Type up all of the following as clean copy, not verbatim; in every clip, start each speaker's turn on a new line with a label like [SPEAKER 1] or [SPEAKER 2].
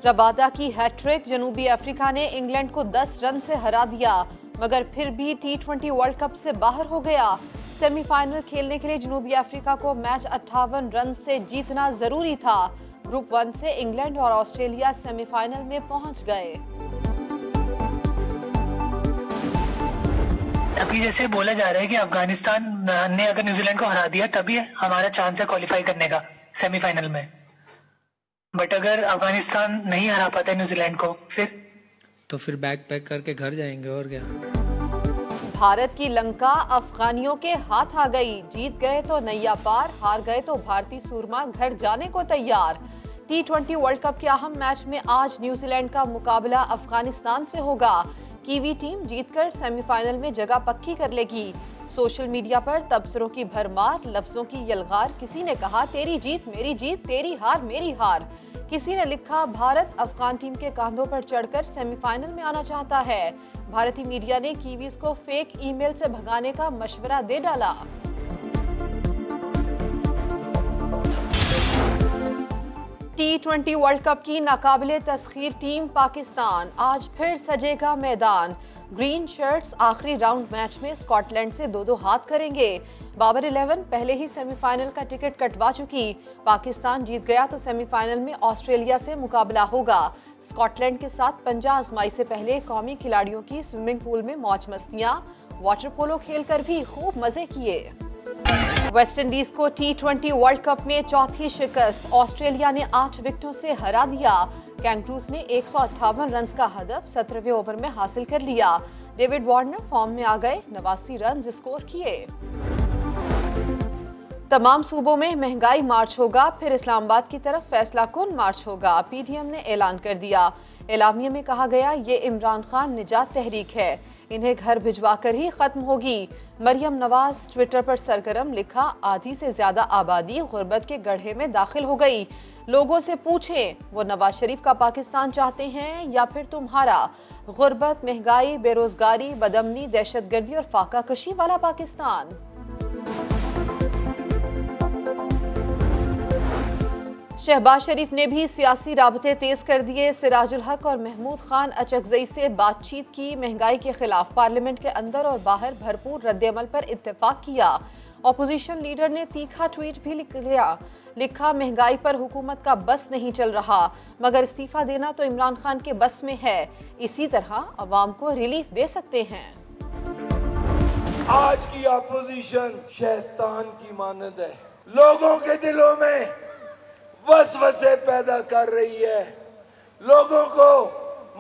[SPEAKER 1] Rabada की hat trick. जनूबी Africa ने इंग्लैंड को 10 रन से हरा दिया, मगर फिर भी T20 वर्ल्ड कप से बाहर हो गया। सेमीफाइनल खेलने के लिए जनूबी अफ्रीका को मैच 58 रन से जीतना जरूरी था। ग्रुप 1 से इंग्लैंड और ऑस्ट्रेलिया सेमीफाइनल में पहुंच गए।
[SPEAKER 2] अभी जैसे बोला जा रहा है कि अफगानिस्तान ने अगर न्यूजीलैंड को हरा दिया तभी हमारा चांस है क्वालिफाई करने का सेमीफाइनल में, बट अगर अफगानिस्तान नहीं हरा पाता न्यूजीलैंड को फिर
[SPEAKER 3] बैग पैक करके घर जाएंगे और क्या।
[SPEAKER 1] भारत की लंका अफगानियों के हाथ आ गई। जीत गए तो नैया पार, हार गए तो भारतीय सूरमा घर जाने को तैयार। T20 वर्ल्ड कप के अहम मैच में आज न्यूजीलैंड का मुकाबला अफगानिस्तान से होगा। कीवी टीम जीतकर सेमीफाइनल में जगह पक्की कर लेगी। सोशल मीडिया पर तबसरों की भरमार, लफ्जों की यलगार। किसी ने कहा तेरी जीत मेरी जीत, तेरी हार मेरी हार। किसी ने लिखा भारत अफगान टीम के कांधों पर चढ़कर सेमीफाइनल में आना चाहता है। भारतीय मीडिया ने कीवीज को फेक ईमेल से भगाने का मशवरा दे डाला। T20 वर्ल्ड कप की नाकाबिले तस्खीर टीम पाकिस्तान। आज फिर सजेगा मैदान। ग्रीन शर्ट्स आखिरी राउंड मैच में स्कॉटलैंड से 2-2 हाथ करेंगे। बाबर 11 पहले ही सेमीफाइनल का टिकट कटवा चुकी। पाकिस्तान जीत गया तो सेमीफाइनल में ऑस्ट्रेलिया से मुकाबला होगा। स्कॉटलैंड के साथ पंजा आजमाई से पहले कौमी खिलाड़ियों की स्विमिंग पूल में मौज मस्तियां, वाटर पोलो खेलकर भी खूब मजे किए। वेस्ट इंडीज को T20 वर्ल्ड कप में चौथी शिकस्त। ऑस्ट्रेलिया ने 8 विकेटों से हरा दिया। कैंगरूज ने 158 रन का हदफ 17वें ओवर में हासिल कर लिया। डेविड वार्नर फॉर्म में आ गए, 89 रन स्कोर किए। तमाम सूबों में महंगाई मार्च होगा, फिर इस्लामाबाद की तरफ फैसला कुन मार्च होगा। PTM ने ऐलान कर दिया। एलामिया में कहा गया ये इमरान खान निजात तहरीक है, इन्हें घर भिजवा कर ही खत्म होगी। मरियम नवाज ट्विटर पर सरगर्म, लिखा आधी से ज्यादा आबादी गुर्बत के गड्ढे में दाखिल हो गई। लोगों से पूछें वो नवाज शरीफ का पाकिस्तान चाहते हैं या फिर तुम्हारा। गुर्बत, महंगाई, बेरोजगारी, बदअमनी, दहशतगर्दी और फाका कशी वाला पाकिस्तान। शहबाज शरीफ ने भी सियासी राबते तेज कर दिए। सिराजुल हक और महमूद खान अचकजई से बातचीत की। महंगाई के खिलाफ पार्लियामेंट के अंदर और बाहर भरपूर रद्दअमल पर इत्तेफाक किया। अपोजिशन लीडर ने तीखा ट्वीट भी लिखा महंगाई पर हुकूमत का बस नहीं चल रहा, मगर इस्तीफा देना तो इमरान खान के बस में है। इसी तरह अवाम को रिलीफ दे सकते हैं।
[SPEAKER 4] आज की अपोजिशन शैतान की मानद है, लोगों के दिलों में वसवसे पैदा कर रही है, लोगों को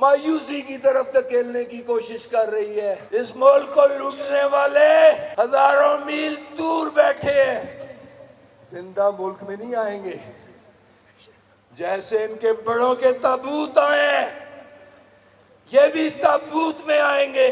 [SPEAKER 4] मायूसी की तरफ धकेलने की कोशिश कर रही है। इस मुल्क को लूटने वाले हजारों मील दूर बैठे हैं, जिंदा मुल्क में नहीं आएंगे। जैसे इनके बड़ों के ताबूत आए, ये भी ताबूत में आएंगे।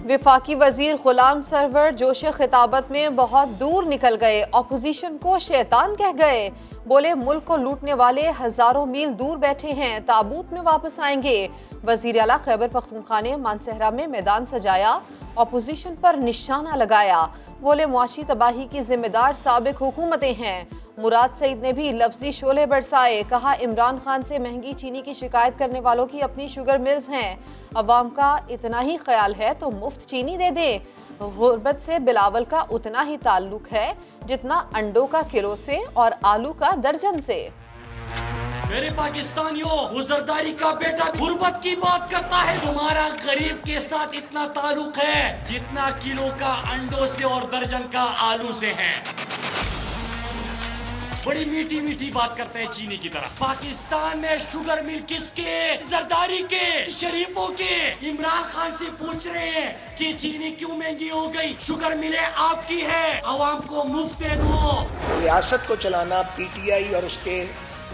[SPEAKER 1] विफाकी वजीर गुलाम सरवर जोश खिताबत में बहुत दूर निकल गए। अपोजिशन को शैतान कह गए। बोले मुल्क को लूटने वाले हजारों मील दूर बैठे हैं, ताबूत में वापस आएंगे। वजीर आला खैबर पख्तूनख्वा ने मानसहरा में मैदान सजाया, अपोजिशन पर निशाना लगाया। बोले मुआशी तबाही की जिम्मेदार साबिक हुकूमतें हैं। मुराद सईद ने भी लफ्जी शोले बरसाए, कहा इमरान खान से महंगी चीनी की शिकायत करने वालों की अपनी शुगर मिल्स हैं। अवाम का इतना ही ख्याल है तो मुफ्त चीनी दे दें। गुर्बत से बिलावल का उतना ही ताल्लुक है जितना अंडों का किलो से और आलू का दर्जन से।
[SPEAKER 5] मेरे पाकिस्तानियों, वो जरदारी का बेटा गुर्बत की बात करता है। तुम्हारा गरीब के साथ इतना ताल्लुक है जितना किलो का अंडों से और दर्जन का आलू से है। बड़ी मीठी मीठी बात करते हैं चीनी की तरह। पाकिस्तान में शुगर मिल किसके? जरदारी के, शरीफों के। इमरान खान से पूछ रहे हैं कि चीनी क्यों महंगी हो गई? शुगर मिले आपकी है, आवाम को मुफ्त दे दो।
[SPEAKER 6] रियासत को चलाना PTI और उसके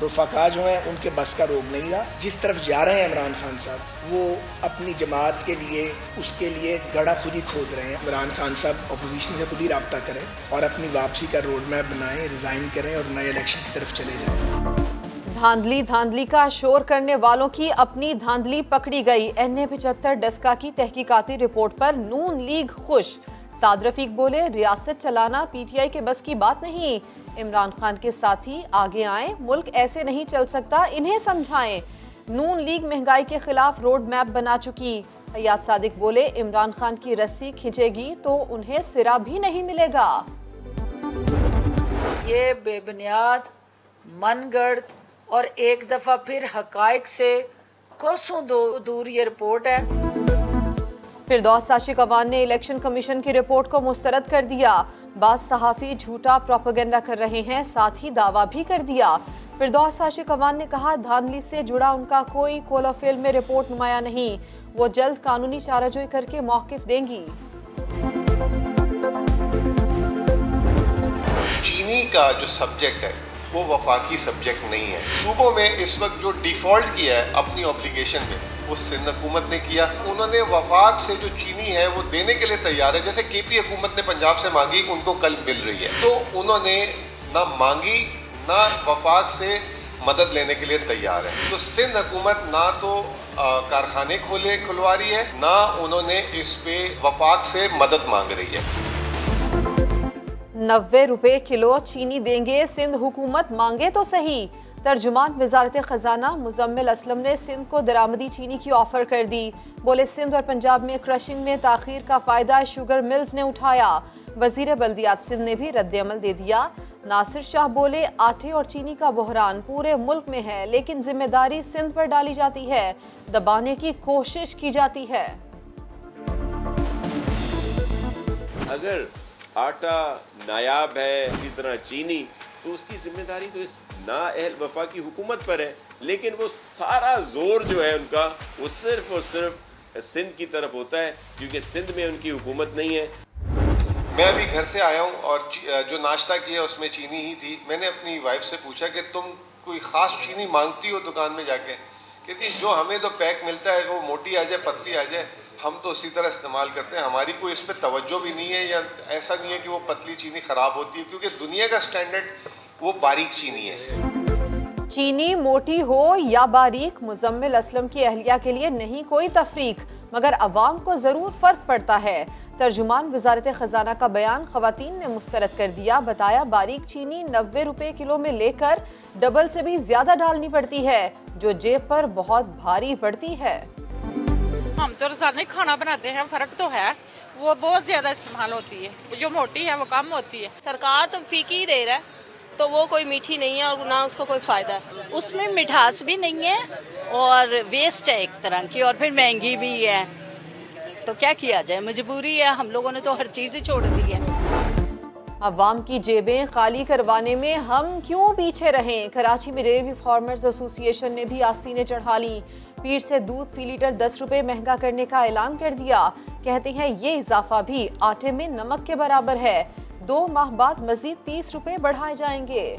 [SPEAKER 6] रुफाका जो हैं उनके बस का रोग नहीं रहा। जिस तरफ जा रहे हैं इमरान खान साहब, वो अपनी जमात के लिए, उसके लिए गड़ा खुद ही खोद रहे हैं। इमरान खान साहब अपोजिशन से खुद ही राब्ता करें और अपनी वापसी का रोड मैप बनाएं, रिजाइन करें और नए इलेक्शन की तरफ चले जाएं।
[SPEAKER 1] धांधली धांधली का शोर करने वालों की अपनी धांधली पकड़ी गई। NA 75 डस्का की तहकीकाती रिपोर्ट पर नून लीग खुश। साद रफीक बोले, रियासत चलाना पीटीआई के बस की बात नहीं। इमरान खान के साथी आगे आए, मुल्क ऐसे नहीं चल सकता, इन्हें समझाएं। नून लीग महंगाई के खिलाफ रोड मैप बना चुकी। फैयाज सादिक बोले, इमरान खान की रस्सी खिंचेगी तो उन्हें सिरा भी नहीं मिलेगा।
[SPEAKER 7] ये बेबुनियाद, मनगढ़ और एक दफा फिर हकायक से कोसों दूर ये रिपोर्ट है।
[SPEAKER 1] फिरदौस साशिक अवान ने इलेक्शन कमीशन की रिपोर्ट को मुस्तरद कर दिया। बाज सहाफ़ी झूठा प्रोपेगेंडा कर रहे हैं, साथ ही दावा भी कर दिया। फिरदौस साशिक अवान ने कहा, धांधली से जुड़ा उनका कोई कोलोफिल में रिपोर्ट नुमाया नहीं, वो जल्द कानूनी चाराजोई करके मौक़िफ़ देंगी।
[SPEAKER 8] चीनी का जो सब्जेक्ट है वो वफाकी सब्जेक्ट नहीं है। सूबों में इस वक्त जो डिफॉल्ट किया है अपनी ऑब्लिगेशन में, वो सिंध हुकूमत ने किया। उन्होंने वफाक से जो चीनी है वो देने के लिए तैयार है। जैसे केपी हुकूमत ने पंजाब से मांगी, उनको कल मिल रही है। तो उन्होंने ना मांगी ना वफाक से मदद लेने के लिए तैयार है। तो सिंध हुकूमत ना तो कारखाने खुलवा रही है, ना उन्होंने इस पे वफाक से मदद मांग रही है।
[SPEAKER 1] 90 रुपए किलो चीनी देंगे सिंध हुकूमत, मांगे तो सही। तर्जुमान वजारत खजाना मुजम्मिल असलम ने सिंध को दरामदी चीनी की ऑफर कर दी। बोले, सिंध और पंजाब में क्रशिंग में ताखीर का फायदा शुगर मिल्स ने उठाया। वजीर बल्दियात सिंध ने भी रद्द-ए-अमल दे दिया। नासिर शाह बोले, आटे और चीनी का बहरान पूरे मुल्क में है, लेकिन जिम्मेदारी सिंध पर डाली जाती है, दबाने की कोशिश की जाती है।
[SPEAKER 9] अगर आटा नायाब है, इसी तरह चीनी, तो उसकी जिम्मेदारी तो इस नाअहल वफा की हुकूमत पर है, लेकिन वो सारा जोर जो है उनका वो सिर्फ और सिर्फ सिंध की तरफ होता है, क्योंकि सिंध में उनकी हुकूमत नहीं है।
[SPEAKER 8] मैं अभी घर से आया हूँ और जो नाश्ता किया उसमें चीनी ही थी। मैंने अपनी वाइफ से पूछा कि तुम कोई ख़ास चीनी मांगती हो दुकान में जाके? कहती जो हमें तो पैक मिलता है, वो मोटी आ जाए पतली आ जाए, हम तो उसी तरह इस्तेमाल करते हैं, हमारी कोई इस पर तवज्जो भी नहीं है, या ऐसा नहीं है कि वो पतली चीनी ख़राब होती है, क्योंकि दुनिया का स्टैंडर्ड वो बारीक चीनी है।
[SPEAKER 1] चीनी मोटी हो या बारीक, मुजम्मिल असलम की अहलिया के लिए नहीं कोई तफरीक, मगर अवाम को ज़रूर फ़र्क पड़ता है। तर्जुमान वजारत खजाना का बयान खवातीन ने मुस्तरद कर दिया। बताया, बारीक चीनी 90 रुपए किलो में लेकर डबल से भी ज्यादा डालनी पड़ती है, जो जेब पर बहुत भारी पड़ती है।
[SPEAKER 10] हम तो रोजाना खाना बनाते हैं, फर्क तो है, वो बहुत ज्यादा इस्तेमाल होती है, जो मोटी है वो कम होती है।
[SPEAKER 11] सरकार तो फीकी ही दे रहा है, तो वो कोई मीठी नहीं है और ना उसको कोई फायदा है। उसमें मिठास भी नहीं है और वेस्ट है एक तरह की, और फिर महंगी भी है, तो क्या किया जाए, मजबूरी है, हम लोगों ने तो हर चीज़ ही छोड़ दी है।
[SPEAKER 1] अवाम की जेबें खाली करवाने में हम क्यों पीछे रहें। कराची में डेयरी फार्मर्स एसोसिएशन ने भी आस्तीनें चढ़ा ली। पीठ से दूध फी लीटर 10 रुपए महंगा करने का ऐलान कर दिया। कहते हैं ये इजाफा भी आटे में नमक के बराबर है। 2 माह बाद मजीद 30 रुपए बढ़ाए जाएंगे।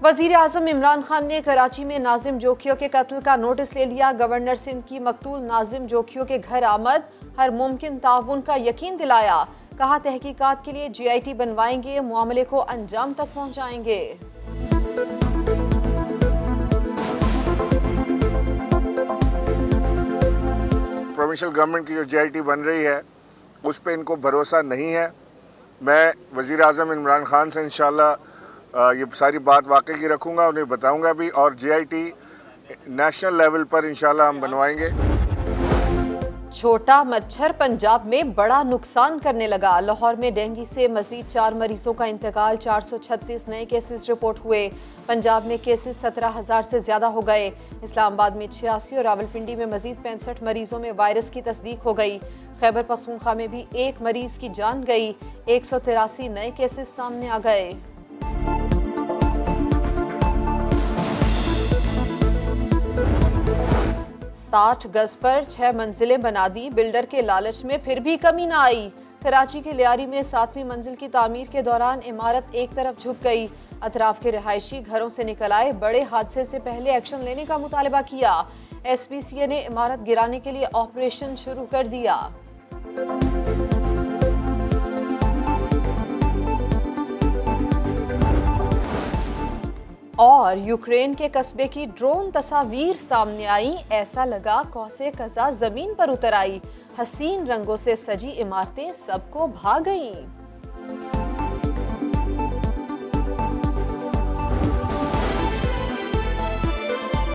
[SPEAKER 1] वजीर आजम इमरान खान ने कराची में नाजिम जोखियों के कत्ल का नोटिस ले लिया। गवर्नर सिंध की मकतूल नाजिम जोखियों के घर आमद, हर मुमकिन ताउन का यकीन दिलाया। कहा, तहकीकात के लिए GIT बनवाएंगे, मामले को अंजाम तक पहुंचाएंगे।
[SPEAKER 12] प्रोविंशियल गवर्नमेंट की जो GIT बन रही है उस पर इनको भरोसा नहीं है। मैं वजीर आजम इमरान खान से इंशाल्लाह ये सारी बात वाकई की रखूँगा, उन्हें बताऊँगा भी, और GIT नेशनल लेवल पर इंशाल्लाह हम बनवाएंगे।
[SPEAKER 1] छोटा मच्छर पंजाब में बड़ा नुकसान करने लगा। लाहौर में डेंगू से मजीद 4 मरीजों का इंतकाल, 436 नए केसेस रिपोर्ट हुए। पंजाब में केसेस 17,000 से ज्यादा हो गए। इस्लामाबाद में 86 और रावलपिंडी में मजीद 65 मरीजों में वायरस की तस्दीक हो गई। खैबर पख्तूनख्वा में भी 1 मरीज की जान गई। 183 नए केसेस सामने आ गए। साठ गज पर 6 मंजिलें बना दी, बिल्डर के लालच में फिर भी कमी न आई। कराची के लियारी में 7वीं मंजिल की तामीर के दौरान इमारत एक तरफ झुक गई। अतराफ के रिहायशी घरों से निकल आए, बड़े हादसे से पहले एक्शन लेने का मुतालबा किया। SPCA ने इमारत गिराने के लिए ऑपरेशन शुरू कर दिया। और यूक्रेन के कस्बे की ड्रोन तस्वीर सामने आई। ऐसा लगा कौसे कज़ा जमीन पर उतर आई। हसीन रंगों से सजी इमारतें सबको भा गईं।